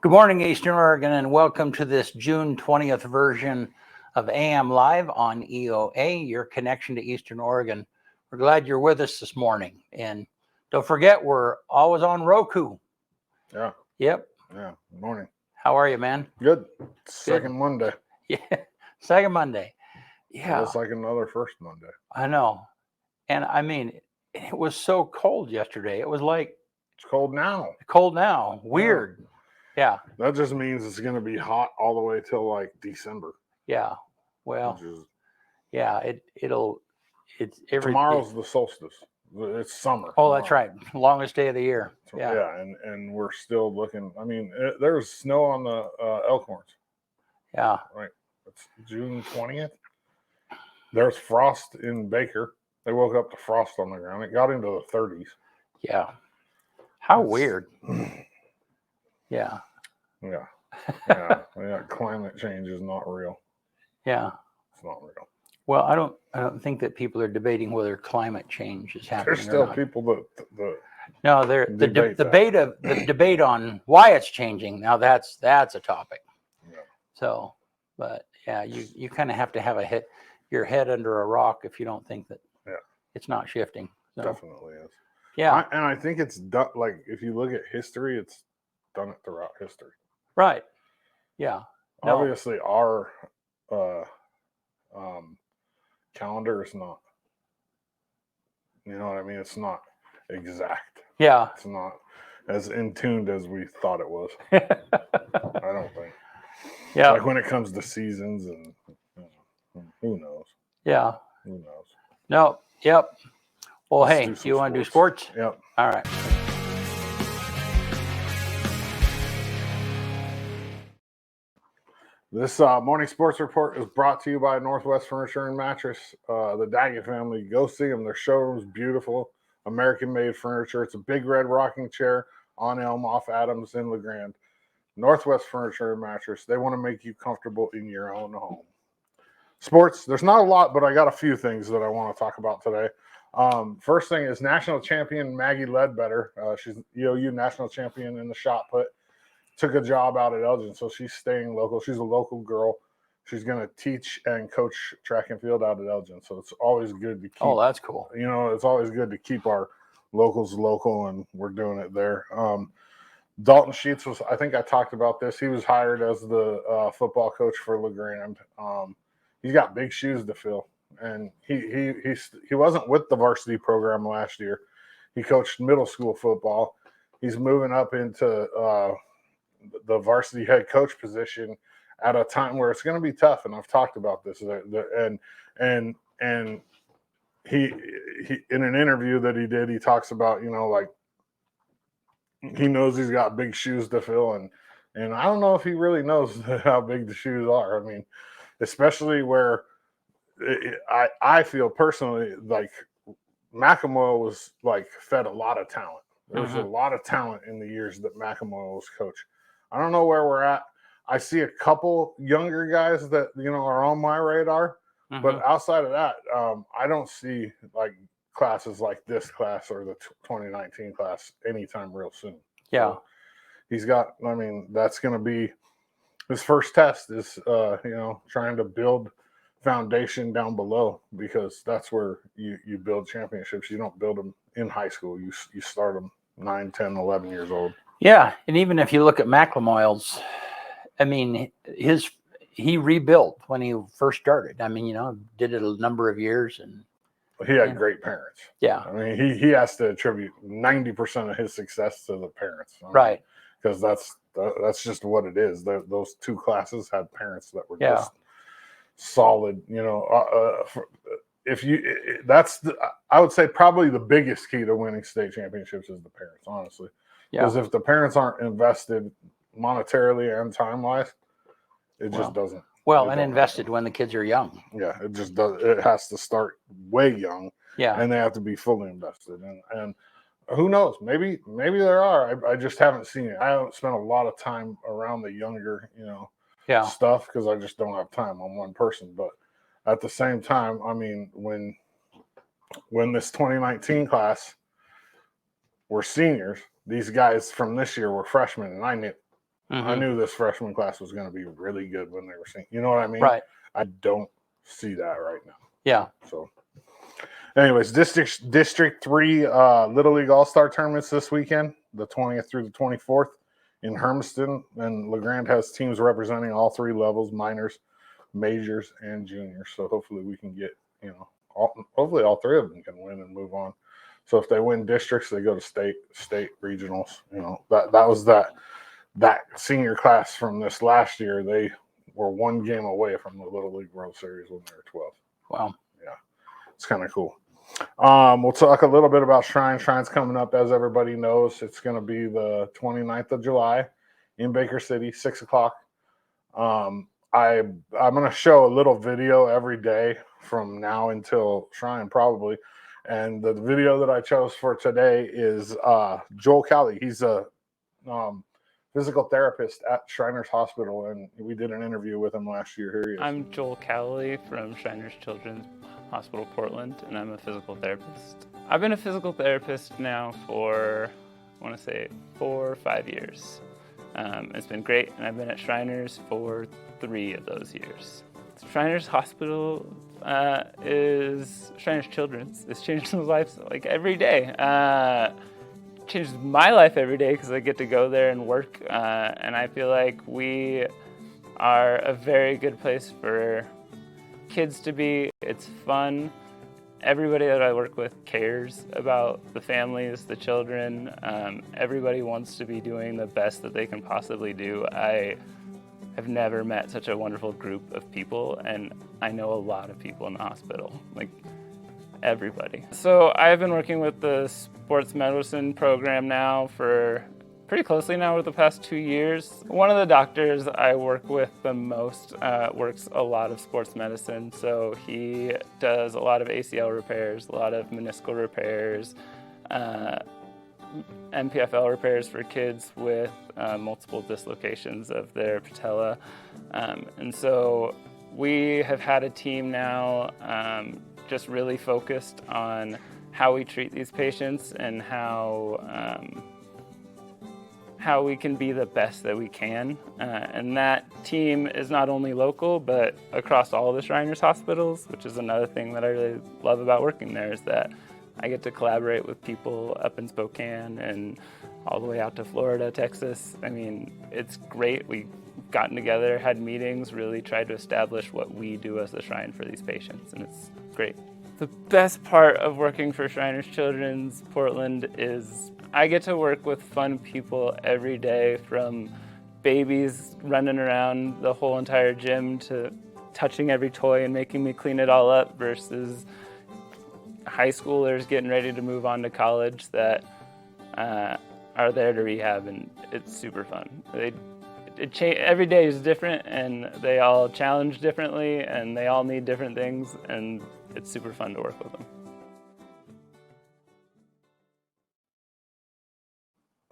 Good morning, Eastern Oregon, and welcome to this June 20th version of AM Live on EOA, your connection to Eastern Oregon. We're glad you're with us this morning. And don't forget, we're always on Roku. Yeah. Yep. Yeah. Good morning. How are you, man? Good. Second Monday. Yeah. Second Monday. Yeah. It's like another first Monday. I know. And I mean, it was so cold yesterday. It was like It's cold now. cold now. Weird. Yeah. That just means it's going to be hot all the way till like December. Yeah. Well, yeah, it's tomorrow's the solstice. It's summer. Oh, that's right. Longest day of the year. Yeah. Yeah. And we're still looking. I mean, there's snow on the Elkhorns. Yeah. Right. It's June 20th. There's frost in Baker. They woke up to frost on the ground. It got into the 30s. Yeah. How weird. Yeah. Yeah. Yeah. Climate change is not real. Yeah. It's not real. Well, I don't think that people are debating whether climate change is happening. There's still or not. people that no, the debate on why it's changing. Now that's a topic. Yeah. So, but yeah, you kind of have to have your head under a rock if you don't think that it's not shifting. So, definitely is. Yeah. And I think it's done, like, if you look at history, it's done it throughout history. Right. Yeah. No. Obviously, our calendar is not, you know what I mean? It's not exact. Yeah. It's not as in tuned as we thought it was. I don't think. Yeah. Like when it comes to seasons and who knows? Yeah. Who knows? No. Yep. Well, Let's hey, you want to do sports? Yep. All right. This morning sports report is brought to you by Northwest Furniture and Mattress. The Daggett family, go see them. Their showroom's beautiful, American-made furniture. It's a big red rocking chair on Elm off Adams in LeGrand. Northwest Furniture and Mattress. They want to make you comfortable in your own home. Sports, there's not a lot, but I got a few things that I want to talk about today. First thing is national champion Maggie Ledbetter. She's EOU national champion in the shot put. Took a job out at Elgin, so she's staying local. She's a local girl. She's going to teach and coach track and field out at Elgin, so it's always good to keep. Oh, that's cool. You know, it's always good to keep our locals local, and we're doing it there. Dalton Sheets was, I think I talked about this. He was hired as the football coach for LeGrand. He's got big shoes to fill, and he wasn't with the varsity program last year. He coached middle school football. He's moving up into the varsity head coach position at a time where it's going to be tough, and I've talked about this. And he in an interview that he did, he talks about, you know, like he knows he's got big shoes to fill, and I don't know if he really knows how big the shoes are. I mean, especially where I feel personally like McElmoy was like fed a lot of talent. There was a lot of talent in the years that McElmoy was coach. I don't know where we're at. I see a couple younger guys that, you know, are on my radar, but outside of that, I don't see like classes like this class or the 2019 class anytime real soon. Yeah. So he's got, I mean, that's going to be his first test is, you know, trying to build foundation down below, because that's where you build championships. You don't build them in high school. You start them 9, 10, 11 years old. Yeah. And even if you look at McLemoyle's, I mean, he rebuilt when he first started. I mean, you know, did it a number of years, and he had great parents. Yeah. I mean, he has to attribute 90% of his success to the parents. I mean, right. Because that's just what it is. Those two classes had parents that were just solid, you know. I would say probably the biggest key to winning state championships is the parents, honestly. Because if the parents aren't invested monetarily and time-wise, it just doesn't. Well, and invested when the kids are young. Yeah, it just does. It has to start way young. Yeah. And they have to be fully invested. And who knows? Maybe there are. I just haven't seen it. I haven't spent a lot of time around the younger, you know, stuff, because I just don't have time on one person. But at the same time, I mean, when this 2019 class were seniors, these guys from this year were freshmen, and I knew I knew this freshman class was going to be really good when they were singing. You know what I mean? Right. I don't see that right now. Yeah. So, anyways, District 3 Little League All-Star tournaments this weekend, the 20th through the 24th in Hermiston. And LeGrand has teams representing all three levels, minors, majors, and juniors. So hopefully we can get, hopefully all three of them can win and move on. So if they win districts, they go to state regionals. That was that senior class from this last year. They were one game away from the Little League World Series when they were 12. Wow. Yeah, it's kind of cool. We'll talk a little bit about Shrine. Shrine's coming up, as everybody knows. It's going to be the 29th of July in Baker City, 6 o'clock. I'm going to show a little video every day from now until Shrine, probably. And the video that I chose for today is Joel Cowley. He's a physical therapist at Shriners Hospital, and we did an interview with him last year. Here he is. I'm Joel Cowley from Shriners Children's Hospital, Portland, and I'm a physical therapist. I've been a physical therapist now for, I want to say, 4 or 5 years. It's been great, and I've been at Shriners for 3 of those years. Shriners Hospital is Shriners Children's. It's changed my life like every day. Changes my life every day because I get to go there and work, and I feel like we are a very good place for kids to be. It's fun. Everybody that I work with cares about the families, the children. Everybody wants to be doing the best that they can possibly do. I have never met such a wonderful group of people, and I know a lot of people in the hospital, like everybody. So I've been working with the sports medicine program now for pretty closely now over the past 2 years. One of the doctors I work with the most works a lot of sports medicine. So he does a lot of ACL repairs, a lot of meniscal repairs, MPFL repairs for kids with multiple dislocations of their patella. And so we have had a team now just really focused on how we treat these patients and how we can be the best that we can. And that team is not only local, but across all the Shriners hospitals, which is another thing that I really love about working there, is that I get to collaborate with people up in Spokane and all the way out to Florida, Texas. I mean, it's great. We've gotten together, had meetings, really tried to establish what we do as the Shrine for these patients, and it's great. The best part of working for Shriners Children's Portland is I get to work with fun people every day, from babies running around the whole entire gym to touching every toy and making me clean it all up, versus high schoolers getting ready to move on to college that are there to rehab, and it's super fun. Every day is different, and they all challenge differently, and they all need different things, and it's super fun to work with them.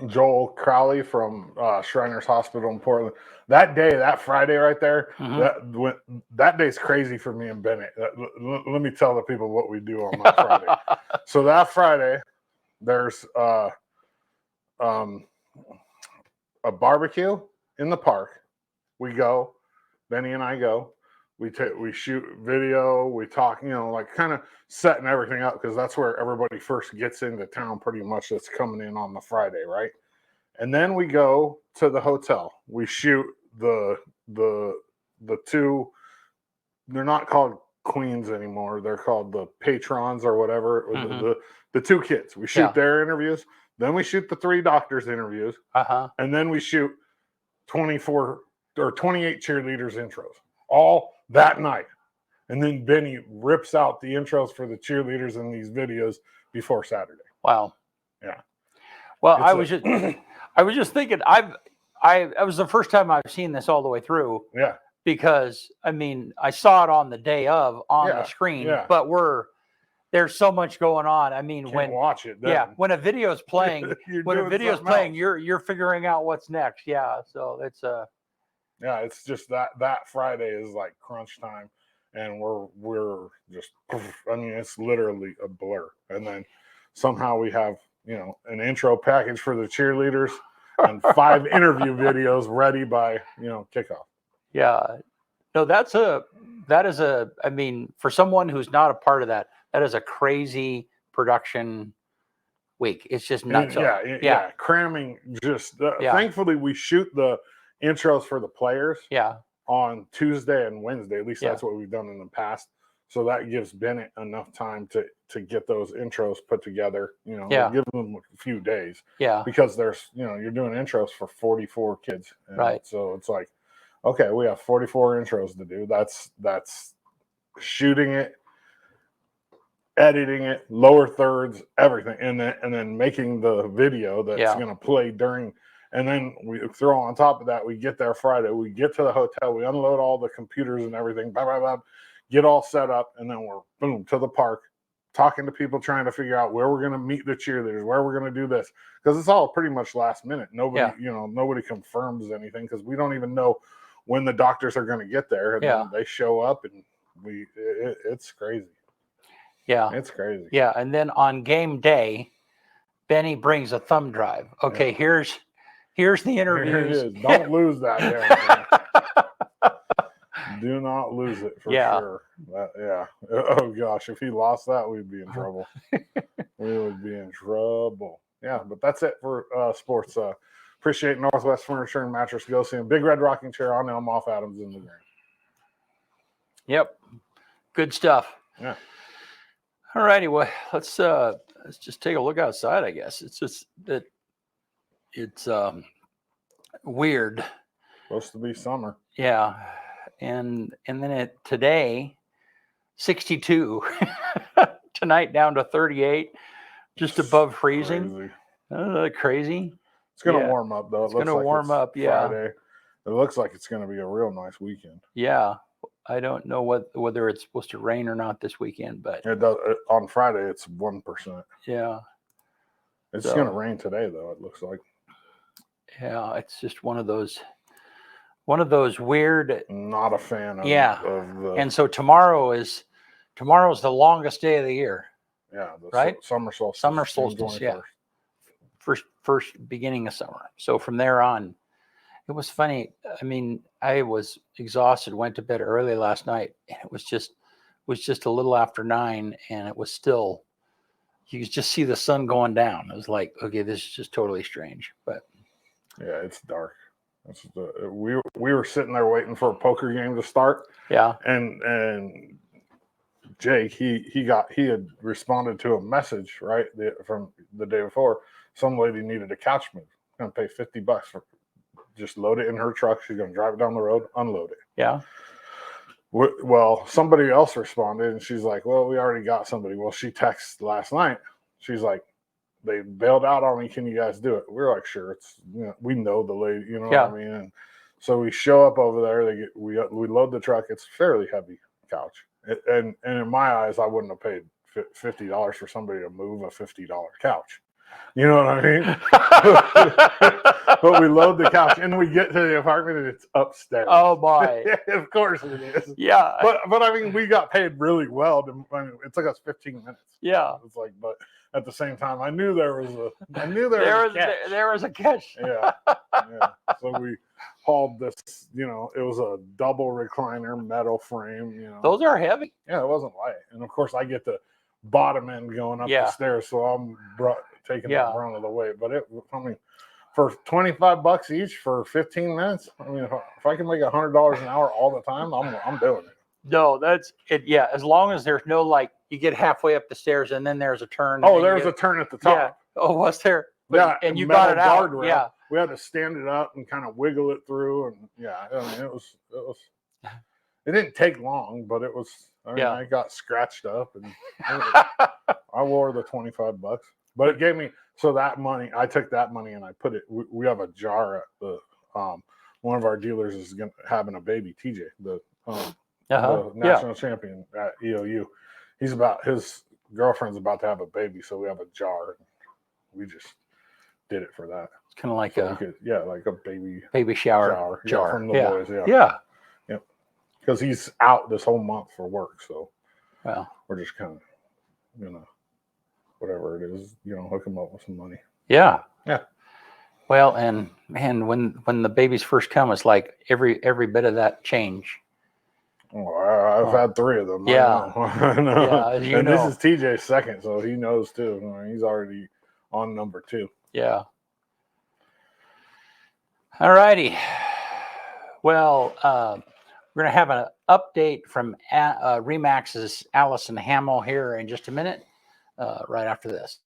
Joel Crowley from Shriners Hospital in Portland. That day, that Friday right there, that day's crazy for me and Bennett. Let me tell the people what we do on that Friday. So that Friday, there's a barbecue in the park. We go, Benny and I go. We shoot video. We talk, like kind of setting everything up, because that's where everybody first gets into town, pretty much, that's coming in on the Friday, right? And then we go to the hotel. We shoot the 2. They're not called queens anymore. They're called the patrons or whatever. The 2 kids. We shoot their interviews. Then we shoot the 3 doctors' interviews. And then we shoot 24 or 28 cheerleaders' intros, all that night. And then Benny rips out the intros for the cheerleaders in these videos before Saturday. Wow. Yeah. Well, I was just thinking, it was the first time I've seen this all the way through. Yeah. Because I mean, I saw it on the day of on the screen, but there's so much going on. I mean, Can't watch it. Then. Yeah, when a video's playing, you're figuring out what's next. Yeah. So it's yeah, it's just that Friday is like crunch time, and we're just, I mean, it's literally a blur. And then somehow we have, an intro package for the cheerleaders, and 5 interview videos ready by kickoff. Yeah. No, that is I mean, for someone who's not a part of that, that is a crazy production week. It's just nuts. Yeah. Cramming just, thankfully we shoot the intros for the players on Tuesday and Wednesday. At least that's what we've done in the past. So that gives Bennett enough time to get those intros put together, give them a few days. Yeah. Because there's, you're doing intros for 44 kids. Right. So it's like, okay, we have 44 intros to do. That's shooting it, editing it, lower thirds, everything, and then making the video that's going to play during. And then we throw on top of that, we get there Friday, we get to the hotel, we unload all the computers and everything, blah, blah, blah, get all set up, and then we're boom to the park, talking to people, trying to figure out where we're going to meet the cheerleaders, where we're going to do this, because it's all pretty much last minute. Nobody confirms anything because we don't even know when the doctors are going to get there, and then they show up, and it's crazy. Yeah, it's crazy. Yeah, and then on game day, Benny brings a thumb drive. Okay, here's the interviews. Here it is. Don't lose that. Do not lose it for sure. Oh gosh, if he lost that, we'd be in trouble. We would be in trouble. Yeah, but that's it for sports. Appreciate Northwest Furniture and Mattress. Go see him. Big Red Rocking Chair on Elm off Adams in the Grand. Yep. Good stuff. Yeah. All righty. Well, let's just take a look outside, I guess. It's just that it's weird. Supposed to be summer. Yeah. And then today, 62. Tonight down to 38, just above freezing. Crazy. It's going to warm up, though. It's going to warm up, Friday. It looks like it's going to be a real nice weekend. Yeah. I don't know whether it's supposed to rain or not this weekend, but it does. On Friday, it's 1%. Yeah. It's going to rain today, though, it looks like. Yeah, it's just one of those weird. Not a fan of and so tomorrow's the longest day of the year. Yeah, right? Summer solstice. Summer solstice, yeah. First beginning of summer. So from there on, it was funny. I mean, I was exhausted, went to bed early last night, and it was just a little after 9, and it was still, you could just see the sun going down. It was like, okay, this is just totally strange. But yeah, it's dark. We were sitting there waiting for a poker game to start. Yeah. And Jake, he had responded to a message, right, from the day before. Some lady needed a couch move. Going to pay $50 for just load it in her truck. She's going to drive it down the road, unload it. Yeah. Well, somebody else responded, and she's like, well, we already got somebody. Well, she texted last night. She's like, they bailed out on me. Can you guys do it? We're like, sure. It's, we know the lady, what I mean? And so we show up over there. We load the truck. It's a fairly heavy couch. And in my eyes, I wouldn't have paid $50 for somebody to move a $50 couch. You know what I mean? But we load the couch and we get to the apartment and it's upstairs. Oh boy! Of course it is. Yeah. But I mean, we got paid really well. It took us 15 minutes. Yeah. It's like, but at the same time, I knew there was a catch. Yeah. So we hauled this. It was a double recliner metal frame. Those are heavy. Yeah, it wasn't light, and of course I get the bottom end going up the stairs, so I'm taking the brunt of the weight. But for $25 each for 15 minutes, I mean, if I can make $100 an hour all the time, I'm doing it. No, that's it. Yeah, as long as there's no you get halfway up the stairs and then there's a turn. Oh, there's a turn at the top. Yeah. Oh, was there? And you got it out. Guardrail. Yeah. We had to stand it up and kind of wiggle it through, and I mean, it was. It didn't take long, but it was. I mean, I got scratched up, and I wore the $25. But it gave me that money. I took that money and I put it. We have a jar at the one of our dealers is having a baby. TJ, the national champion at EOU. His girlfriend's about to have a baby, so we have a jar. We just did it for that. It's kind of like like a baby shower jar from the boys. Yeah. Yep. Because he's out this whole month for work, so we're just kind of, whatever it is, hook him up with some money. Yeah. Yeah. Well, and man, when the babies first come, it's like every bit of that change. Well, I've had 3 of them. Yeah. I know. Yeah, as you and know. this is TJ's second, so he knows too. I mean, he's already on number 2. Yeah. All righty. Well, we're going to have an update from REMAX's Allison Hamill here in just a minute, right after this.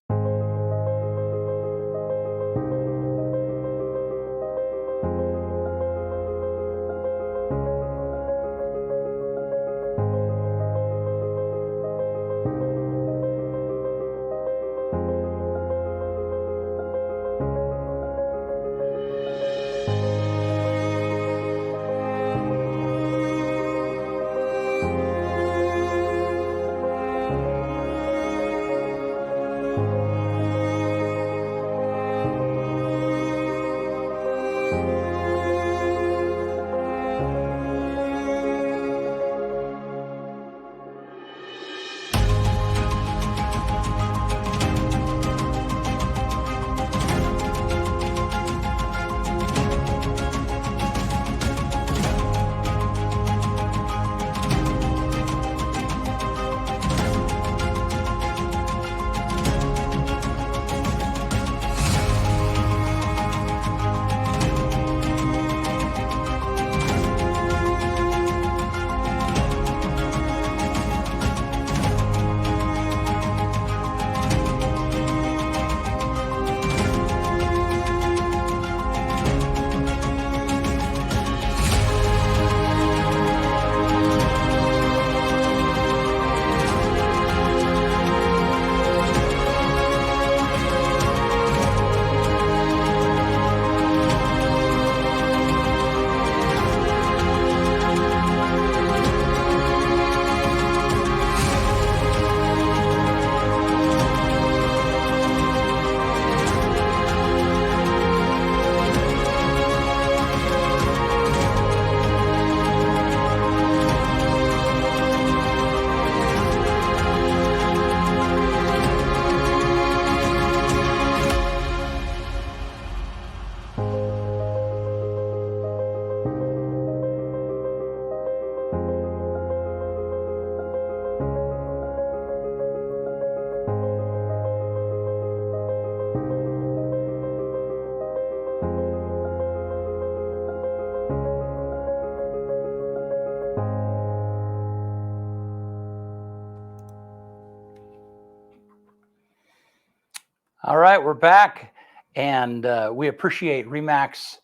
All right, we're back, and we appreciate REMAX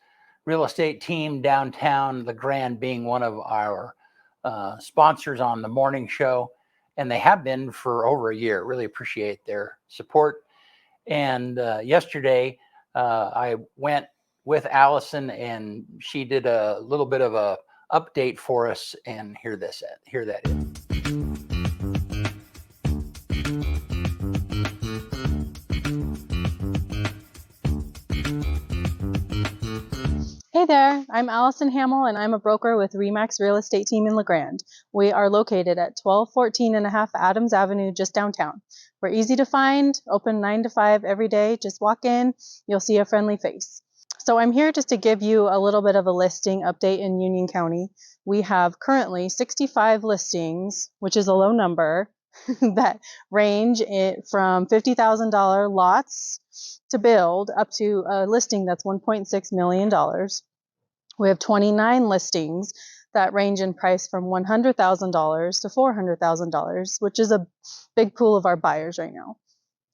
real estate team downtown LeGrand being one of our sponsors on the morning show, and they have been for over a year. Really appreciate their support. And yesterday, I went with Allison, and she did a little bit of a update for us. And here that is. Hey there, I'm Allison Hamill and I'm a broker with REMAX Real Estate Team in LeGrand. We are located at 1214 and a half Adams Avenue, just downtown. We're easy to find, open 9 to 5 every day. Just walk in, you'll see a friendly face. So I'm here just to give you a little bit of a listing update in Union County. We have currently 65 listings, which is a low number, that range from $50,000 lots to build up to a listing that's $1.6 million. We have 29 listings that range in price from $100,000 to $400,000, which is a big pool of our buyers right now.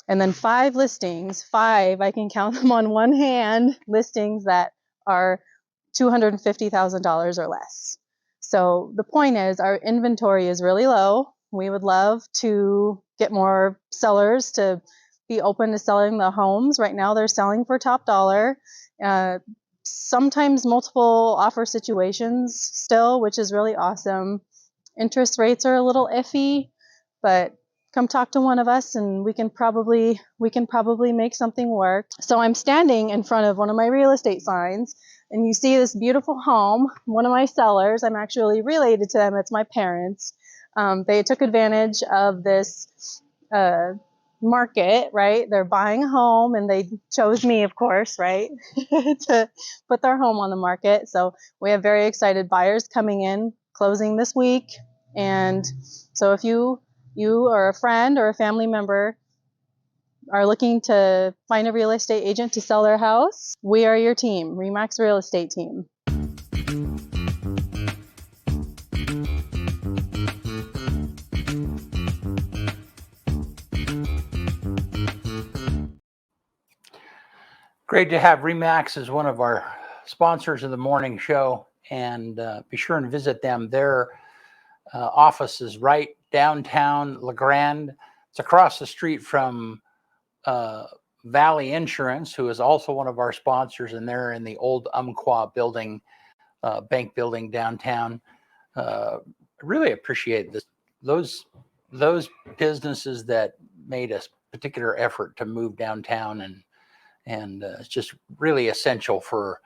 And then 5 listings, I can count them on one hand, listings that are $250,000 or less. So the point is our inventory is really low. We would love to get more sellers to be open to selling the homes. Right now they're selling for top dollar. Sometimes multiple offer situations still, which is really awesome. Interest rates are a little iffy, but come talk to one of us and we can probably make something work. So I'm standing in front of one of my real estate signs and you see this beautiful home. One of my sellers, I'm actually related to them, it's my parents. They took advantage of this market, right? They're buying a home and they chose me, of course, right? to put their home on the market. So we have very excited buyers coming in, closing this week. And so if you or a friend or a family member are looking to find a real estate agent to sell their house, we are your team, REMAX Real Estate Team. Great to have REMAX as one of our sponsors of the morning show, and be sure and visit them. Their office is right downtown LeGrand. It's across the street from Valley Insurance, who is also one of our sponsors, and they're in the old Umpqua building, bank building downtown. Really appreciate this. Those businesses that made a particular effort to move downtown, and it's just really essential for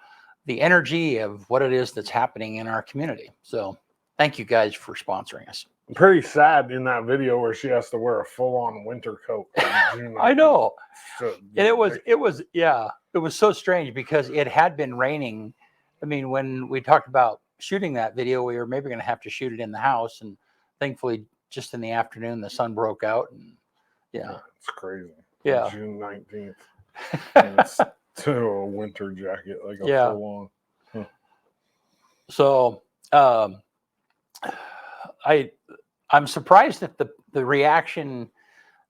the energy of what it is that's happening in our community. So thank you guys for sponsoring us. Pretty sad in that video where she has to wear a full-on winter coat. I know. So, And it was so strange because it had been raining. I mean, when we talked about shooting that video, we were maybe going to have to shoot it in the house, and thankfully just in the afternoon the sun broke out, and it's crazy. Yeah. June 19th. And it's to a winter jacket, like a full-on. Huh. So I'm surprised at the reaction,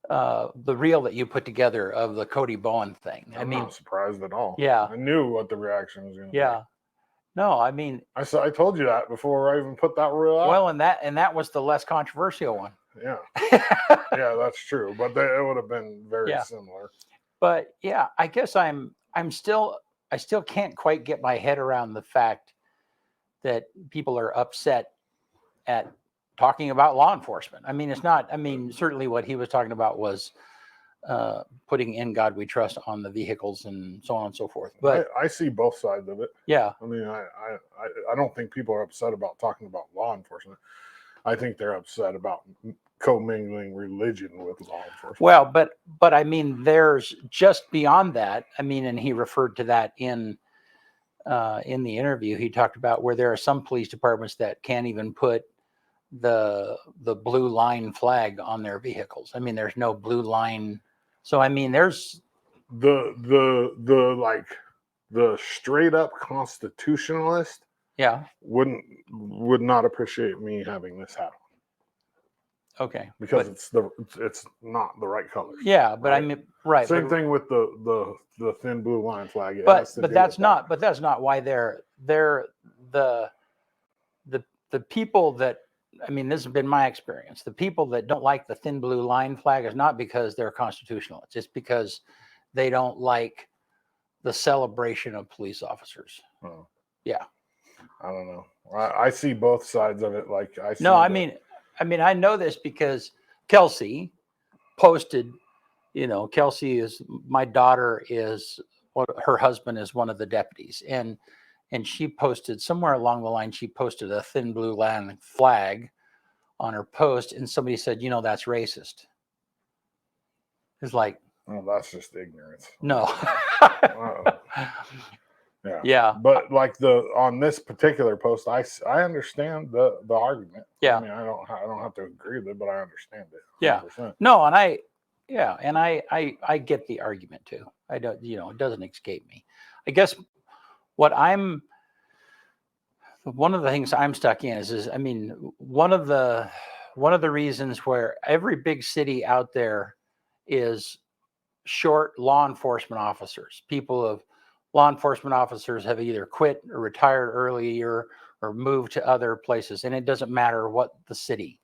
the reel that you put together of the Cody Bowen thing. I'm not surprised at all. Yeah. I knew what the reaction was going to be. Yeah. No, I mean, I told you that before I even put that reel out. Well, and that was the less controversial one. Yeah. Yeah, that's true. But it would have been very similar. But yeah, I guess I still can't quite get my head around the fact that people are upset at talking about law enforcement. I mean, certainly what he was talking about was putting "In God We Trust" on the vehicles and so on and so forth. But I see both sides of it. Yeah. I mean, I don't think people are upset about talking about law enforcement. I think they're upset about commingling religion with law enforcement. Well, but I mean, there's just beyond that. I mean, and he referred to that in the interview. He talked about where there are some police departments that can't even put the blue line flag on their vehicles. I mean, there's no blue line. So I mean, there's the straight up constitutionalist. Yeah. Would not appreciate me having this hat on. Okay. Because it's not the right color. Yeah, but right? I mean, right. Same thing with the thin blue line flag. But that's not why they're the people that, I mean, this has been my experience. The people that don't like the thin blue line flag is not because they're constitutionalists. It's because they don't like the celebration of police officers. Oh. Yeah. I don't know. I see both sides of it. Like I see. No, I mean, I know this because Kelsey posted, Kelsey is, my daughter is, her husband is one of the deputies. And she posted somewhere along the line, she posted a thin blue line flag on her post. And somebody said, that's racist. It's like, oh, that's just ignorance. No. Yeah. Yeah. But like on this particular post, I understand the argument. Yeah. I mean, I don't have to agree with it, but I understand it. 100%. Yeah. No, and I get the argument too. I don't, it doesn't escape me. I guess one of the things I'm stuck in is I mean, one of the reasons where every big city out there is short law enforcement officers. Law enforcement officers have either quit or retired earlier or moved to other places. And it doesn't matter what the city,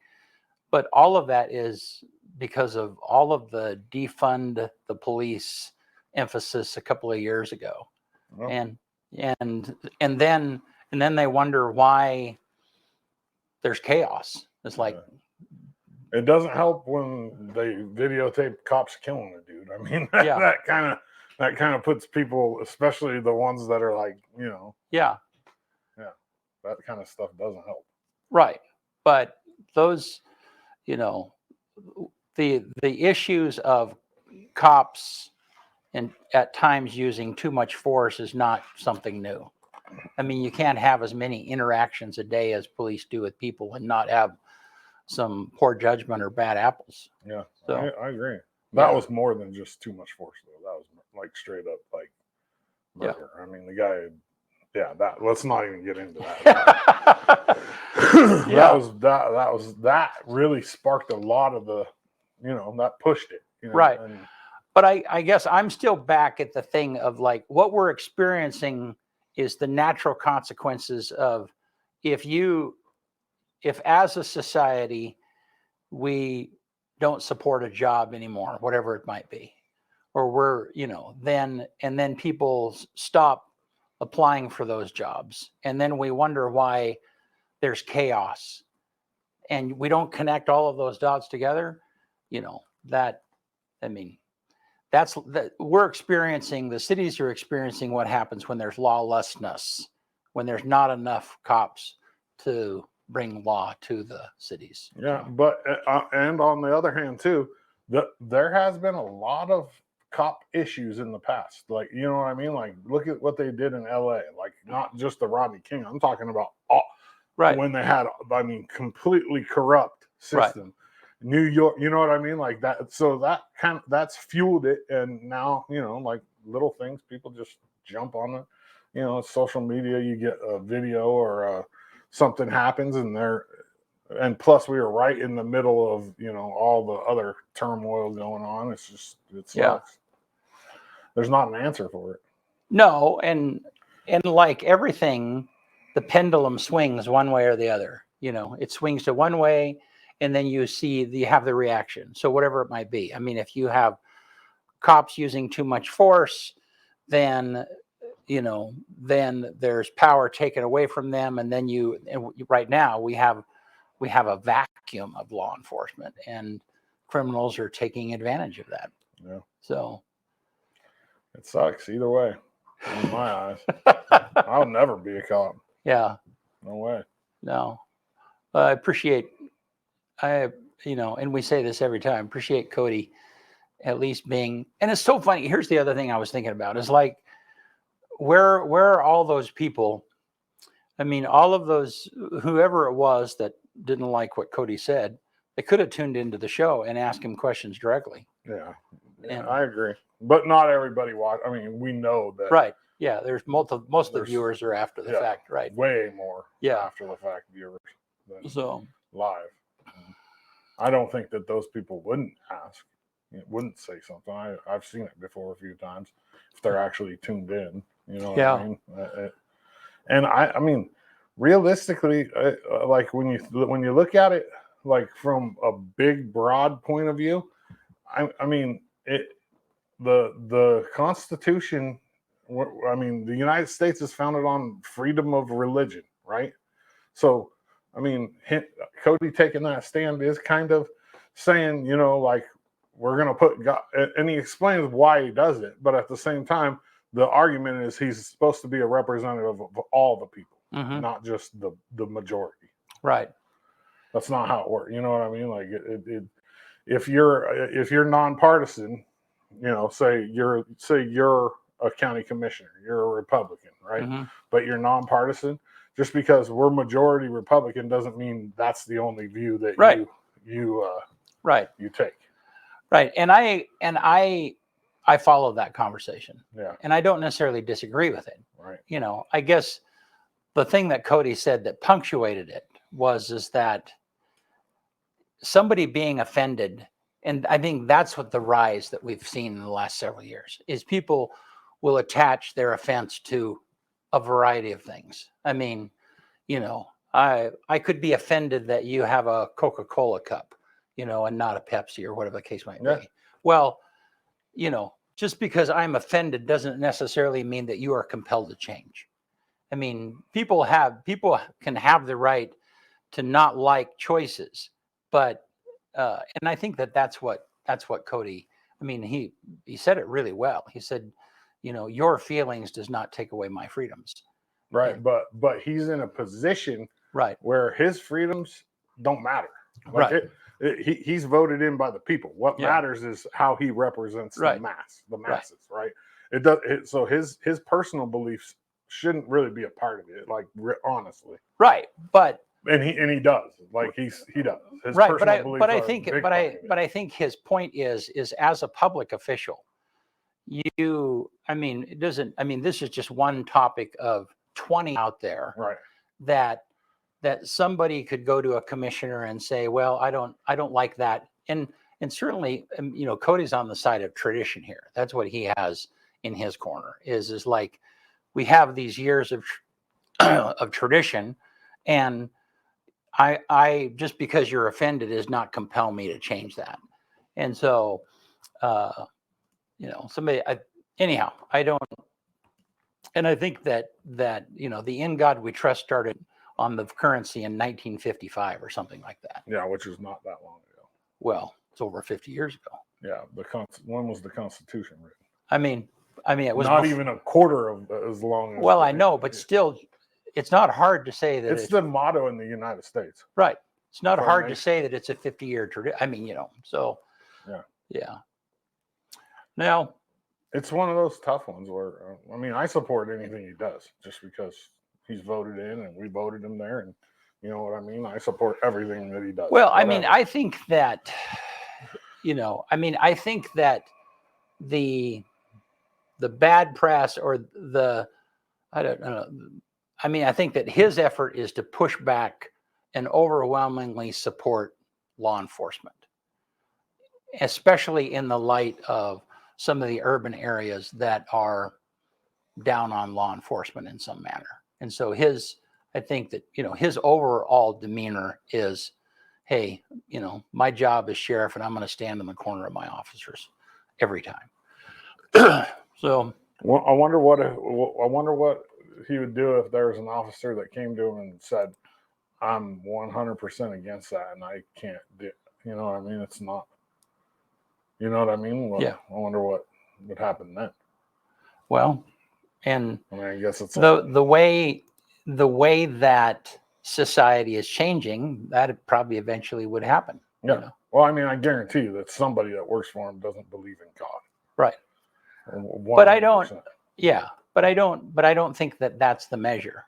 but all of that is because of all of the defund the police emphasis a couple of years ago. Oh. And then they wonder why there's chaos. It's like, it doesn't help when they videotape cops killing a dude. I mean, that kind of puts people, especially the ones that are like, that kind of stuff doesn't help. Right. But those, the issues of cops and at times using too much force is not something new. I mean, you can't have as many interactions a day as police do with people and not have some poor judgment or bad apples. Yeah, So I agree. That yeah. was more than just too much force, though. That was like straight up like murder. I mean, the guy. Yeah, that. Let's not even get into that. Yeah. That really sparked a lot of the, that pushed it. Right. And, but I guess I'm still back at the thing of like what we're experiencing is the natural consequences of if as a society we don't support a job anymore, whatever it might be, or we're, then people stop applying for those jobs. And then we wonder why there's chaos and we don't connect all of those dots together. We're experiencing, the cities are experiencing what happens when there's lawlessness, when there's not enough cops to bring law to the cities. yeah, but and on the other hand too, there has been a lot of cop issues in the past. Like, you know what I mean? Like, look at what they did in LA. Like, not just the Rodney King. I'm talking about when they had, completely corrupt system. Right. New York, you know what I mean? Like that. So that's fueled it. And now, like little things, people just jump on it. Social media, you get a video or something happens and plus we were right in the middle of, all the other turmoil going on. It sucks. Yeah. There's not an answer for it. No. And like everything, the pendulum swings one way or the other. It swings to one way, and then you have the reaction. So whatever it might be. I mean, if you have cops using too much force, then there's power taken away from them. And then right now we have a vacuum of law enforcement, and criminals are taking advantage of that. Yeah. So it sucks either way in my eyes. I'll never be a cop. Yeah. No way. No. I appreciate, and we say this every time, appreciate Cody at least being, and it's so funny. Here's the other thing I was thinking about is like, where are all those people? I mean, all of those, whoever it was that didn't like what Cody said, they could have tuned into the show and asked him questions directly. Yeah, I agree. But not everybody watch. I mean, we know that. Right. Yeah. There's most of the viewers are after the fact, right? Way more. Yeah. After the fact viewers than live. I don't think that those people wouldn't ask, wouldn't say something. I've seen it before a few times if they're actually tuned in. What I mean? And I mean, realistically, like when you look at it, like from a big, broad point of view, I mean, the Constitution. I mean, the United States is founded on freedom of religion, right? So, I mean, Cody taking that stand is kind of saying, like we're going to put God, and he explains why he does it, but at the same time, the argument is he's supposed to be a representative of all the people, not just the majority. Right. That's not how it works. You know what I mean? Like if you're nonpartisan, say you're a county commissioner, you're a Republican, right? But you're nonpartisan. Just because we're majority Republican doesn't mean that's the only view that you take. Right. And I follow that conversation. Yeah. And I don't necessarily disagree with it. Right. I guess the thing that Cody said that punctuated it is that somebody being offended, and I think that's what the rise that we've seen in the last several years is people will attach their offense to a variety of things. I mean, I could be offended that you have a Coca-Cola cup, and not a Pepsi or whatever the case might be. Well, just because I'm offended doesn't necessarily mean that you are compelled to change. I mean, people can have the right to not like choices, but and I think that's what Cody. I mean, he said it really well. He said, your feelings does not take away my freedoms. Right, but he's in a position right where his freedoms don't matter. Like right. He's voted in by the people. What Yeah. matters is how he represents Right. the masses, right? It does. So his personal beliefs shouldn't really be a part of it, like honestly. Right. But And he does. Like he does. His right. personal beliefs But I are a think, big but part I, of it. but I think his point is as a public official, I mean, it doesn't, I mean, this is just one topic of 20 out there Right. that somebody could go to a commissioner and say, well, I don't like that. And certainly, you know, Cody's on the side of tradition here. That's what he has in his corner is like, we have these years of, of tradition, and I just because you're offended does not compel me to change that. And so, you know, anyhow, I don't, and I think that, you know, the In God We Trust started on the currency in 1955 or something like that. Yeah, which is not that long ago. Well, it's over 50 years ago. Yeah, when was the Constitution written? I mean, it was not even a quarter of as long as. Well, I know, but still, it's not hard to say that it's the motto in the United States. Right. It's not hard to say that it's a 50-year tradition. I mean, you know, so yeah. Now, it's one of those tough ones where I mean, I support anything he does just because he's voted in and we voted him there, and you know what I mean. I support everything that he does. Well, whatever. I mean, I think that, you know, I mean, I think that the bad press or I don't know. I mean, I think that his effort is to push back and overwhelmingly support law enforcement, especially in the light of some of the urban areas that are down on law enforcement in some manner. And so I think that, you know, his overall demeanor is, hey, you know, my job is sheriff and I'm going to stand in the corner of my officers every time. So well, I wonder what he would do if there was an officer that came to him and said, I'm 100% against that and I can't do it. You know what I mean? It's not, you know what I mean? Well, yeah. I wonder what would happen then. Well, and I mean, I guess it's the way that society is changing, that probably eventually would happen. Yeah. You know? Well, I mean, I guarantee you that somebody that works for him doesn't believe in God. Right. 100%. But I don't. Yeah. But I don't think that that's the measure.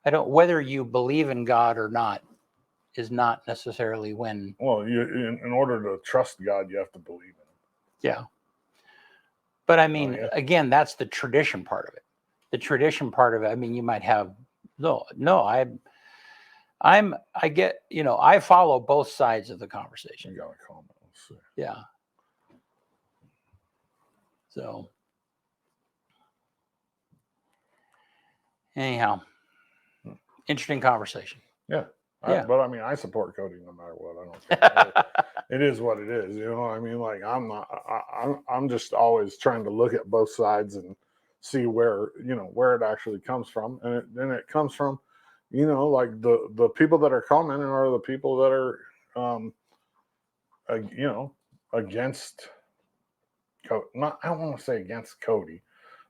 Whether you believe in God or not is not necessarily when. Well, in order to trust God, you have to believe in him. Yeah. But I mean, again, that's the tradition part of it. The tradition part of it. I mean, you might have I get, you know, I follow both sides of the conversation. You got a comment. Let's see. Yeah. So anyhow, interesting conversation. Yeah. Yeah. But I mean, I support Cody no matter what. I don't think it is what it is. You know what I mean? Like I'm just always trying to look at both sides and see where it actually comes from. And it comes from, you know, like the people that are commenting are the people that are, you know, against Cody. I don't want to say against Cody,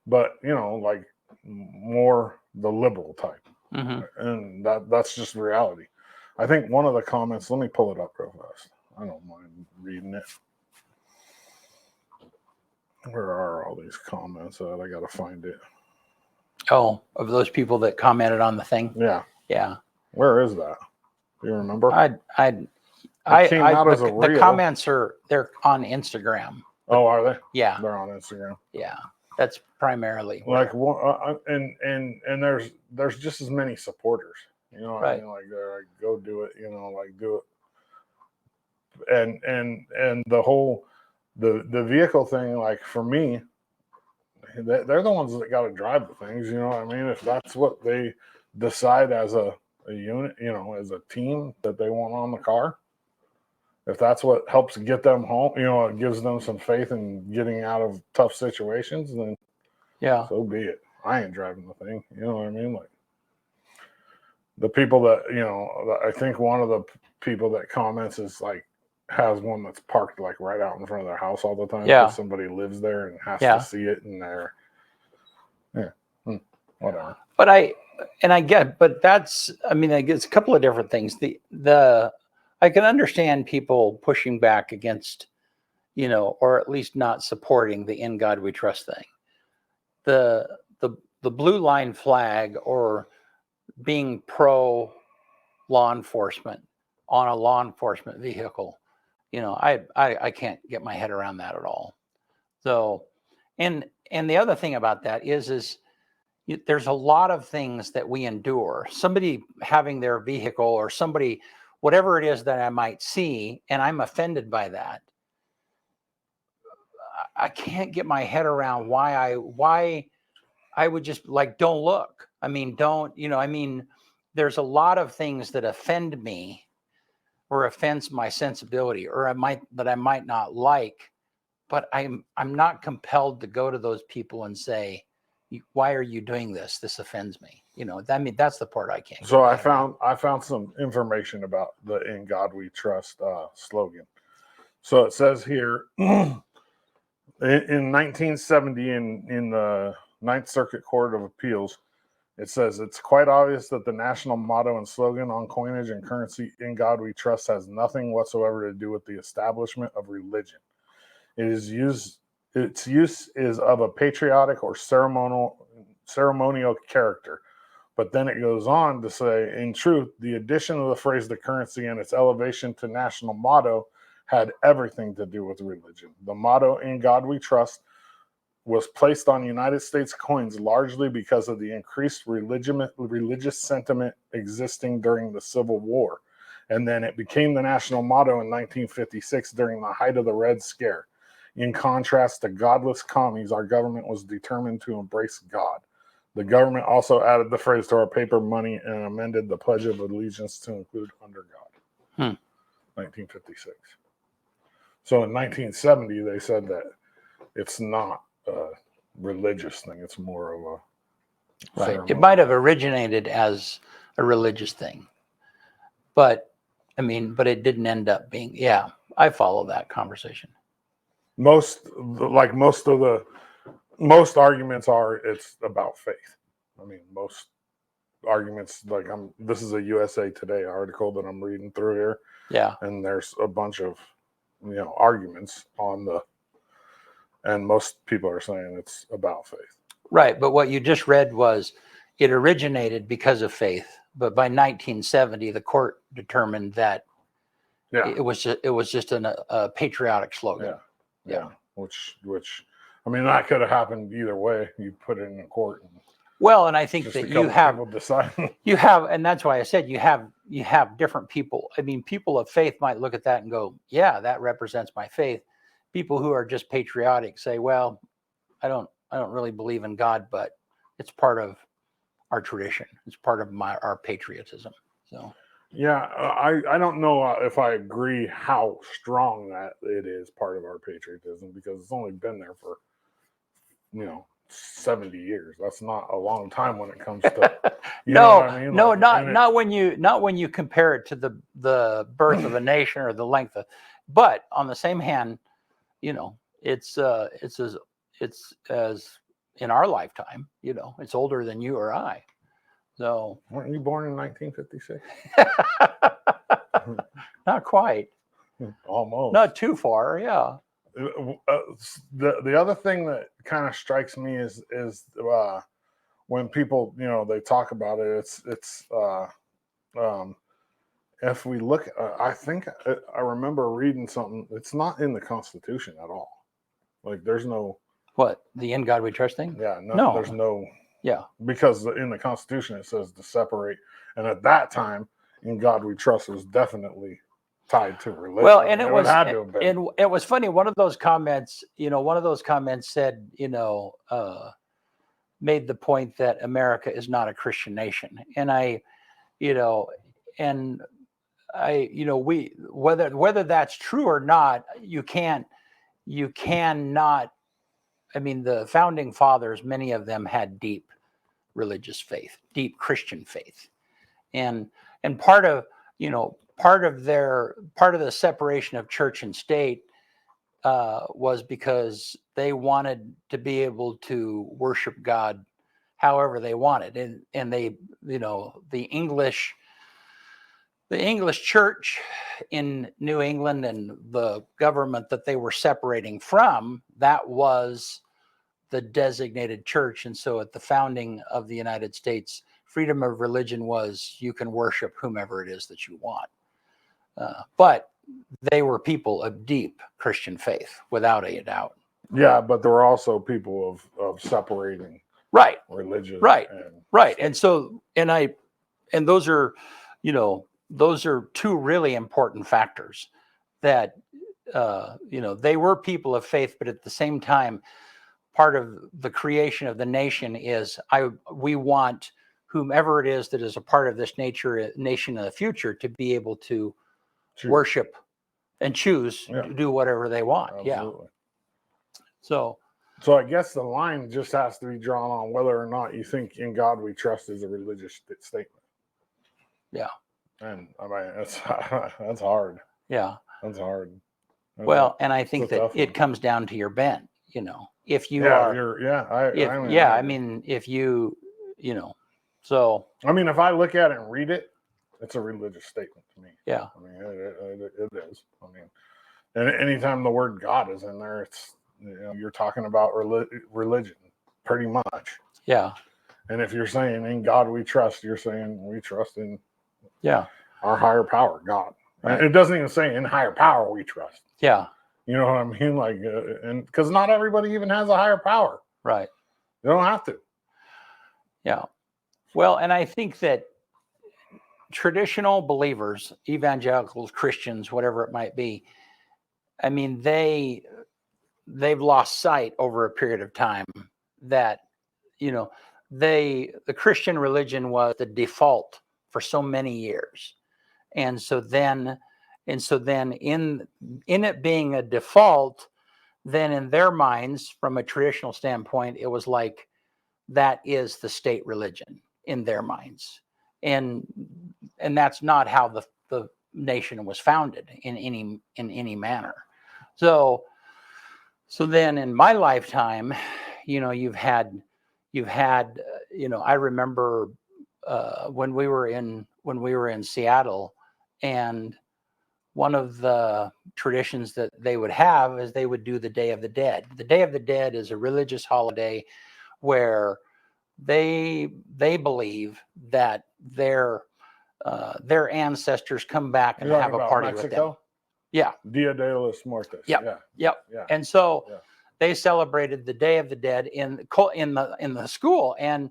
but you know, like more the liberal type. Mm-hmm. And that's just reality. I think one of the comments, let me pull it up real fast. I don't mind reading it. Where are all these comments at? I got to find it. Oh, of those people that commented on the thing? Yeah. Yeah. Where is that? Do you remember? The comments they're on Instagram. Oh, are they? Yeah. They're on Instagram. Yeah. That's primarily like and there's just as many supporters, you know what I mean? Like they're like, go do it, you know, like do it. And the whole the vehicle thing, like for me, they're the ones that got to drive the things, you know what I mean? If that's what they decide as a unit, you know, as a team that they want on the car, if that's what helps get them home, you know, it gives them some faith in getting out of tough situations, then yeah, so be it. I ain't driving the thing. You know what I mean? Like the people that, you know, I think one of the people that comments is like, has one that's parked like right out in front of their house all the time. Yeah. Somebody lives there and has to see it, and they're, whatever. But I get, but that's, I mean, I guess a couple of different things. I can understand people pushing back against, or at least not supporting the "In God We Trust" thing. The blue line flag, or being pro law enforcement on a law enforcement vehicle, I can't get my head around that at all. So, and the other thing about that is there's a lot of things that we endure. Somebody having their vehicle, or somebody, whatever it is that I might see, and I'm offended by that. I can't get my head around why I would just like, don't look. I mean, don't, there's a lot of things that offend me, or offends my sensibility, or I might not like, but I'm not compelled to go to those people and say, why are you doing this? This offends me. That's the part I can't. So I found some information about the "In God We Trust" slogan. So it says here, in 1970, in the Ninth Circuit Court of Appeals, it says, it's quite obvious that the national motto and slogan on coinage and currency "In God We Trust" has nothing whatsoever to do with the establishment of religion. Its use is of a patriotic or ceremonial character. But then it goes on to say, in truth, the addition of the phrase "the currency" and its elevation to national motto had everything to do with religion. The motto "In God We Trust" was placed on United States coins largely because of the increased religious sentiment existing during the Civil War. And then it became the national motto in 1956 during the height of the Red Scare. In contrast to godless commies, our government was determined to embrace God. The government also added the phrase to our paper money and amended the Pledge of Allegiance to include "Under God." 1956. So in 1970, they said that it's not a religious thing. It's more of a right. It might have originated as a religious thing, but it didn't end up being. Yeah, I follow that conversation. Most arguments are it's about faith. I mean, most arguments, like this is a USA Today article that I'm reading through here. Yeah. And there's a bunch of arguments and most people are saying it's about faith. Right, but what you just read was it originated because of faith, but by 1970 the court determined that it was just a patriotic slogan. Yeah. Which that could have happened either way. You put it in a court. Well, and I think that you have decide. And that's why I said you have different people. I mean, people of faith might look at that and go, yeah, that represents my faith. People who are just patriotic say, well, I don't really believe in God, but it's part of our tradition. It's part of our patriotism. So yeah, I don't know if I agree how strong that it is part of our patriotism, because it's only been there for 70 years. That's not a long time when it comes to know what I mean? Not when you compare it to the birth of a nation or the length of, but on the same hand, it's as in our lifetime, it's older than you or I. So weren't you born in 1956? Not quite. Almost. Not too far. Yeah. The other thing that kind of strikes me is when people they talk about it, it's if we look, I think I remember reading something. It's not in the Constitution at all. Like there's no what, the "In God We Trust" thing? Yeah, no. There's no. Yeah, because in the Constitution it says to separate, and at that time, "In God We Trust" was definitely tied to religion. Well, and it had to have been. And it was funny. One of those comments said, made the point that America is not a Christian nation, and we whether that's true or not, you cannot. I mean, the founding fathers, many of them had deep religious faith, deep Christian faith, and part of the separation of church and state was because they wanted to be able to worship God however they wanted, and they the English the English church in New England and the government that they were separating from, that was the designated church. And so at the founding of the United States, freedom of religion was you can worship whomever it is that you want. But they were people of deep Christian faith, without a doubt. Yeah, but there were also people of separating Right. religion. Right. And Right. And so, and those are, those are two really important factors that, they were people of faith, but at the same time, part of the creation of the nation is we want whomever it is that is a part of this nation in the future to be able to worship and choose to do whatever they want. Absolutely. Yeah. So I guess the line just has to be drawn on whether or not you think in God we trust is a religious statement. Yeah. And I mean, that's hard. Yeah. That's hard. Well, and I think that it comes down to your bent, if you are, I mean, if you, so. I mean, if I look at it and read it, it's a religious statement to me. Yeah. I mean, it is. I mean, and anytime the word God is in there, it's, you're talking about religion pretty much. Yeah. And if you're saying in God we trust, you're saying we trust in our higher power, God. Right. It doesn't even say in higher power we trust. Yeah. You know what I mean? Like, and because not everybody even has a higher power. Right. You don't have to. Yeah. Well, and I think that traditional believers, evangelicals, Christians, whatever it might be, I mean, they've lost sight over a period of time that, the Christian religion was the default for so many years. And so then in it being a default, then in their minds, from a traditional standpoint, it was like that is the state religion in their minds. And that's not how the nation was founded in any manner. So then in my lifetime, you've had, I remember when we were in Seattle, and one of the traditions that they would have is they would do the Day of the Dead. The Day of the Dead is a religious holiday where they believe that their ancestors come back and have a party Mexico? with them. Yeah. Dia de los Muertos. Yep. Yeah. And so they celebrated the Day of the Dead in the school, and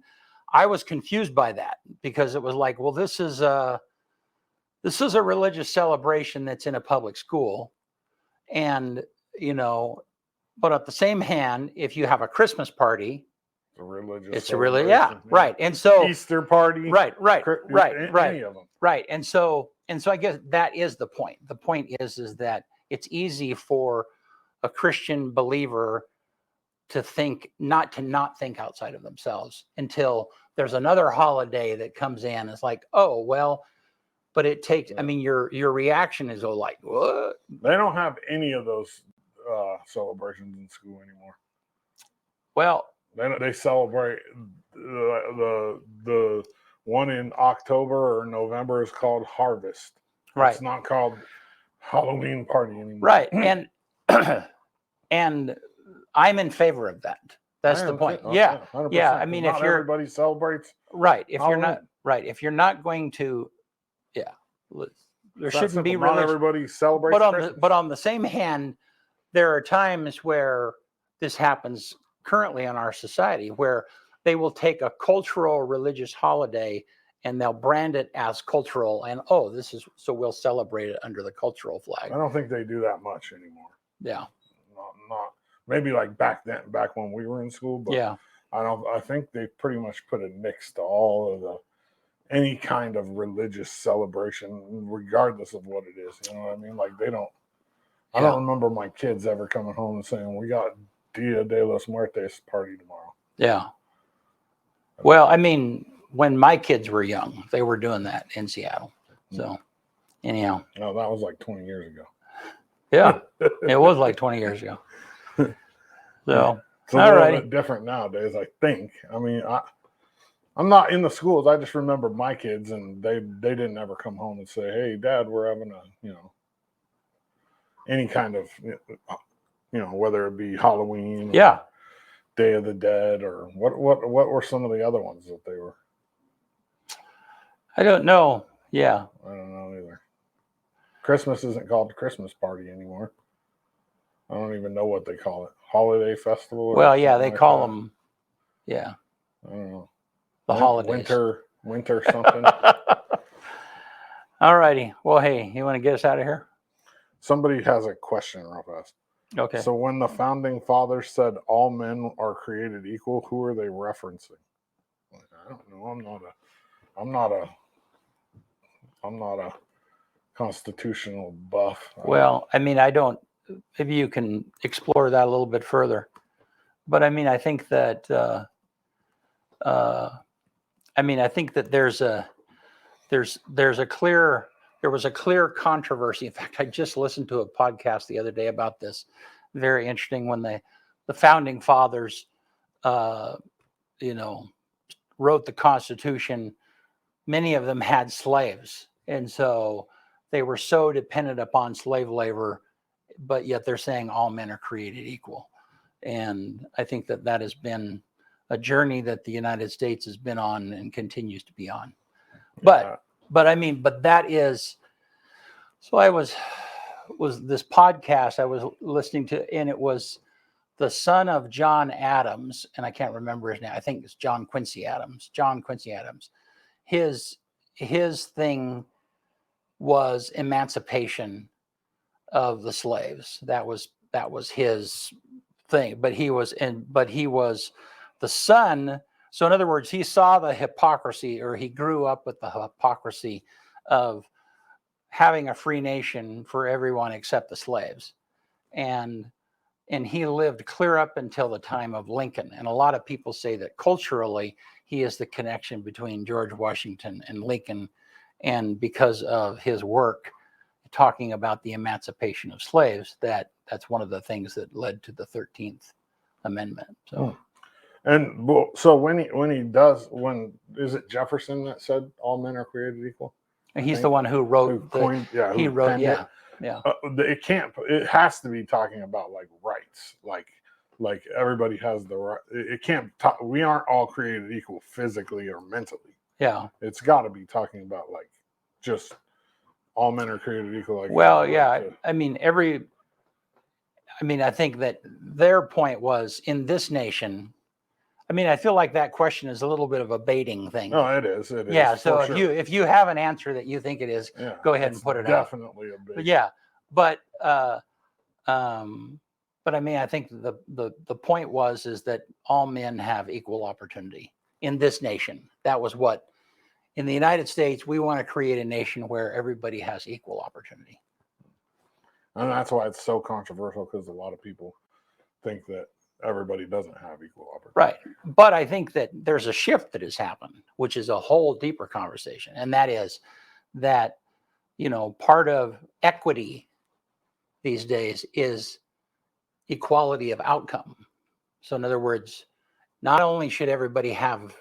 I was confused by that because it was like, well, this is a religious celebration that's in a public school, and but at the same hand, if you have a Christmas party, it's a religious, right. And so Easter party, right, any of them, right. And so I guess that is the point. The point is that it's easy for a Christian believer to not think outside of themselves until there's another holiday that comes in. It's like, oh, well, but it takes, I mean, your reaction is like, what? They don't have any of those celebrations in school anymore. Well, they celebrate the one in October or November is called Harvest. Right. It's not called Halloween party anymore. Right. And I'm in favor of that. That's the point. Yeah. 100%. Yeah. I mean, if everybody celebrates. Right. If Halloween. if you're not going to, there shouldn't be not everybody celebrates. But on the same hand, there are times where this happens currently in our society where they will take a cultural religious holiday and they'll brand it as cultural, and so we'll celebrate it under the cultural flag. I don't think they do that much anymore. Yeah. Not maybe like back when we were in school, but yeah. I think they pretty much put a nix to all of any kind of religious celebration, regardless of what it is. You know what I mean? Like they don't. I don't remember my kids ever coming home and saying, "We got Dia de los Muertos party tomorrow." Yeah. Well, I mean, when my kids were young, they were doing that in Seattle. So, anyhow. No, that was like 20 years ago. Yeah, it was like 20 years ago. So, it's a little bit different nowadays, I think. I mean, I'm not in the schools. I just remember my kids, and they didn't ever come home and say, "Hey, Dad, we're having a any kind of whether it be Halloween, or Day of the Dead, or what were some of the other ones that they were? I don't know. Yeah. I don't know either. Christmas isn't called Christmas party anymore. I don't even know what they call it. Holiday festival? Well, yeah, they call them. Yeah. I don't know. The holidays. Winter something. All righty. Well, hey, you want to get us out of here? Somebody has a question real fast. Okay. So when the founding fathers said all men are created equal, who are they referencing? I don't know. I'm not a constitutional buff. Well, I mean, I don't. Maybe you can explore that a little bit further. But I mean, I think that there was a clear controversy. In fact, I just listened to a podcast the other day about this. Very interesting. When the founding fathers, wrote the Constitution, many of them had slaves, and so they were so dependent upon slave labor. But yet they're saying all men are created equal, and I think that has been a journey that the United States has been on and continues to be on. But that is. So I was this podcast I was listening to, and it was the son of John Adams, and I can't remember his name. I think it's John Quincy Adams. His thing was emancipation of the slaves. That was his thing. But he was the son. So in other words, he saw the hypocrisy, or he grew up with the hypocrisy of having a free nation for everyone except the slaves. And he lived clear up until the time of Lincoln. And a lot of people say that culturally, he is the connection between George Washington and Lincoln. And because of his work talking about the emancipation of slaves, that's one of the things that led to the 13th Amendment. So, and so when is it Jefferson that said all men are created equal? And he's the one who wrote it can't. It has to be talking about like rights, like everybody has the right. It can't. We aren't all created equal physically or mentally. Yeah, it's got to be talking about like just all men are created equal. Like, I think that their point was in this nation. I mean, I feel like that question is a little bit of a baiting thing. No, it is. It is. Yeah. So if you have an answer that you think it is, go ahead and put it out. Definitely a bait. But yeah. But I mean, I think the point is that all men have equal opportunity in this nation. That was what in the United States we want to create a nation where everybody has equal opportunity. And that's why it's so controversial, because a lot of people think that everybody doesn't have equal opportunity. Right. But I think that there's a shift that has happened, which is a whole deeper conversation. And that is that, part of equity these days is equality of outcome. So in other words, not only should everybody have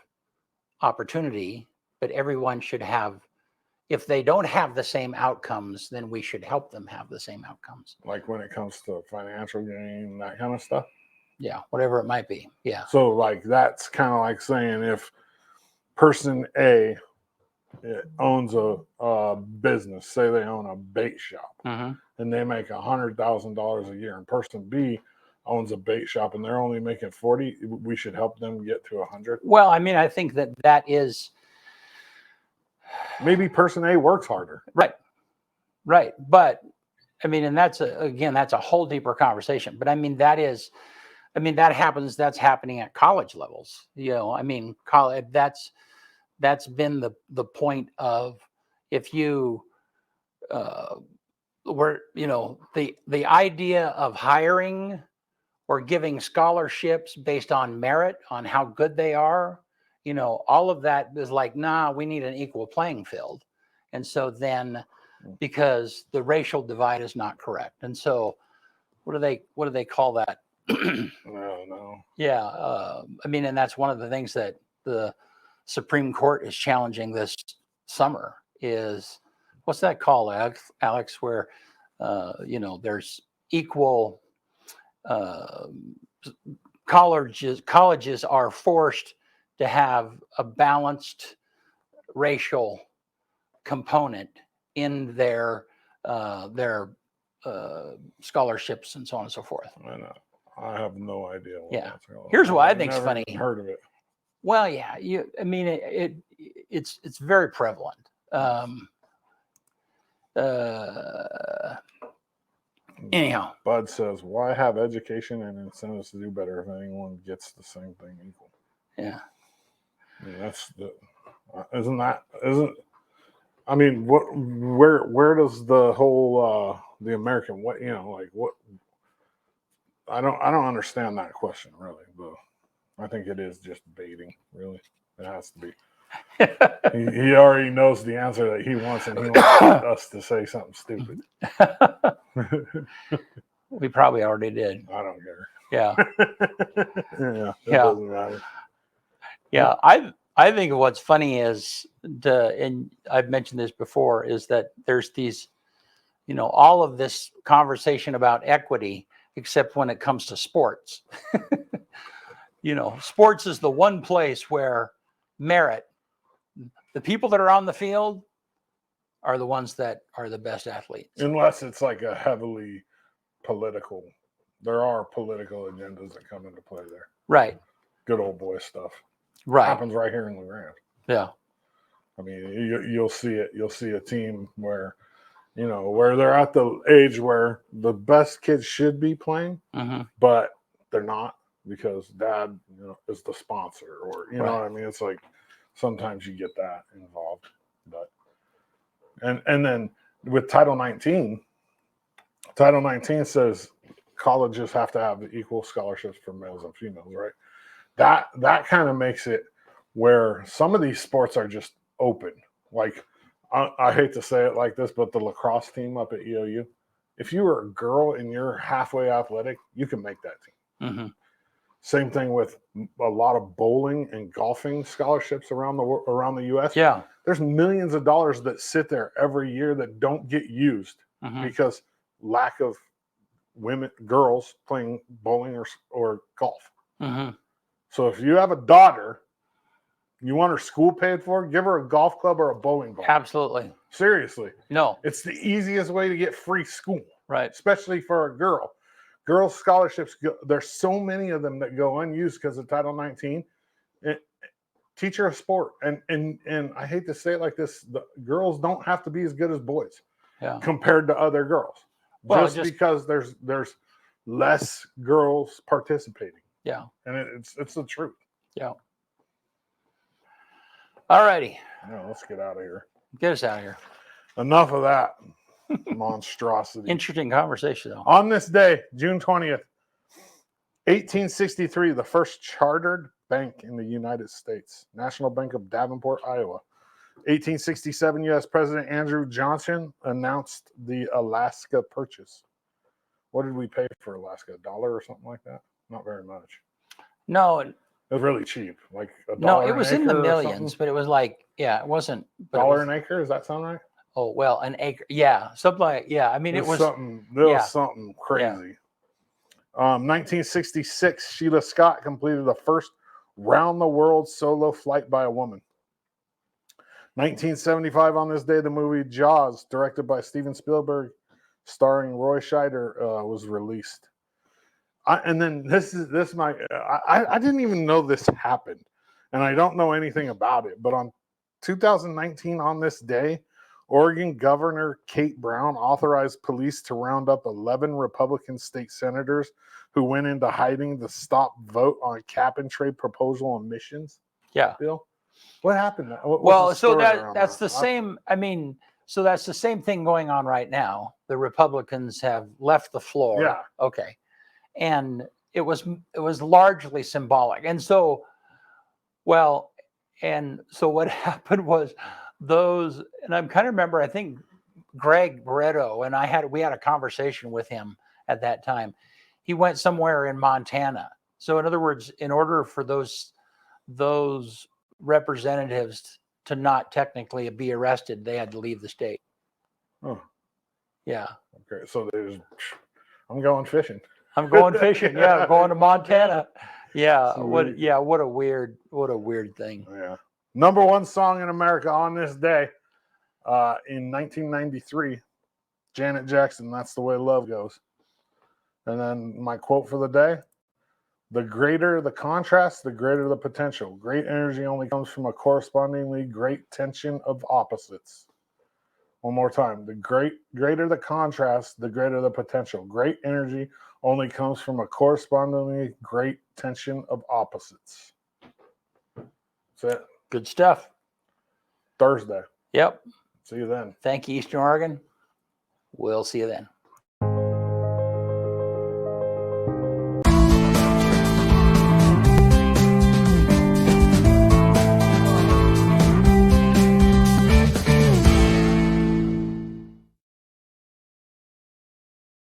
opportunity, but everyone should have, if they don't have the same outcomes, then we should help them have the same outcomes. Like when it comes to financial gain, that kind of stuff. Yeah, whatever it might be. Yeah. So like that's kind of like saying if person A owns a business, say they own a bait shop, and they make $100,000 a year, and person B owns a bait shop and they're only making 40, we should help them get to 100. Well, I mean, I think that is maybe person A works harder. Right. But I mean, and that's a whole deeper conversation. But I mean, that's happening at college levels. I mean, college, that's been the point of, if you the idea of hiring or giving scholarships based on merit, on how good they are, all of that is like, nah, we need an equal playing field. And so then, because the racial divide is not correct. And so what do they call that? No. Yeah. I mean, and that's one of the things that the Supreme Court is challenging this summer is, what's that called, Alex, where, there's equal, colleges are forced to have a balanced racial component in their scholarships and so on and so forth. I know. I have no idea. Yeah. Here's what I think's never funny. even heard of it. Well, yeah, it's very prevalent. Anyhow, Bud says, "Why have education and incentives to do better if anyone gets the same thing equal?" yeah. I mean, that's the isn't. I mean, where does the whole the American what what? I don't understand that question really, but I think it is just baiting. Really, it has to be. He already knows the answer that he wants, and he wants us to say something stupid. We probably already did. I don't care. Yeah. It Yeah. doesn't matter. Yeah, I think what's funny is and I've mentioned this before, is that there's these, all of this conversation about equity, except when it comes to sports. Sports is the one place where merit, the people that are on the field are the ones that are the best athletes. Unless it's like a heavily political, there are political agendas that come into play there. Right. Good old boy stuff. Right. Happens right here in LeGrand. Yeah. I mean, you'll see it. You'll see a team where, where they're at the age where the best kids should be playing, but they're not because dad, is the sponsor, or you know what I mean. It's like sometimes you get that involved, but and then with Title 19 says colleges have to have equal scholarships for males and females, right? That kind of makes it where some of these sports are just open. Like, I hate to say it like this, but the lacrosse team up at EOU, if you were a girl and you're halfway athletic, you can make that team. Same thing with a lot of bowling and golfing scholarships around the U.S. Yeah. There's millions of dollars that sit there every year that don't get used because lack of girls playing bowling or golf. So if you have a daughter, you want her school paid for, give her a golf club or a bowling ball. Absolutely. Seriously. No. It's the easiest way to get free school. Right. Especially for a girl. Girls' scholarships, there's so many of them that go unused because of Title 19. Teach her a sport. And I hate to say it like this, the girls don't have to be as good as boys compared to other girls. Well, just because there's less girls participating. Yeah. And it's the truth. Yeah. All righty. Yeah, let's get out of here. Get us out of here. Enough of that monstrosity. Interesting conversation, though. On this day, June 20th, 1863, the first chartered bank in the United States, National Bank of Davenport, Iowa. 1867, U.S. President Andrew Johnson announced the Alaska Purchase. What did we pay for Alaska? $1 or something like that? Not very much. No. It was really cheap. Like $1 No, it was an in the acre or millions, but it was like, it wasn't. $1 an acre? Does that sound right? Oh, well, an acre. Yeah. Something like, I mean, it was something. Was something crazy. 1966, Sheila Scott completed the first round-the-world solo flight by a woman. 1975, on this day, the movie Jaws, directed by Steven Spielberg, starring Roy Scheider, was released. I didn't even know this happened, and I don't know anything about it. But on 2019, on this day, Oregon Governor Kate Brown authorized police to round up 11 Republican state senators who went into hiding to stop vote on cap-and-trade proposal emissions. Yeah. Bill, what happened? So that's the same. I mean, so that's the same thing going on right now. The Republicans have left the floor. Yeah. Okay. And it was largely symbolic. And so, what happened was those, and I'm kind of remember, I think Greg Barreto and we had a conversation with him at that time. He went somewhere in Montana. So in other words, in order for those representatives to not technically be arrested, they had to leave the state. Oh, Yeah. okay. So I'm going fishing. I'm going fishing. Yeah, I'm going to Montana. Yeah. Sweet. What a weird thing. Yeah. Number one song in America on this day, in 1993, Janet Jackson, That's the Way Love Goes. And then my quote for the day: the greater the contrast, the greater the potential. Great energy only comes from a correspondingly great tension of opposites. One more time. The greater the contrast, the greater the potential. Great energy only comes from a correspondingly great tension of opposites. That's it. Good stuff. Thursday. Yep. See you then. Thank you, Eastern Oregon. We'll see you then.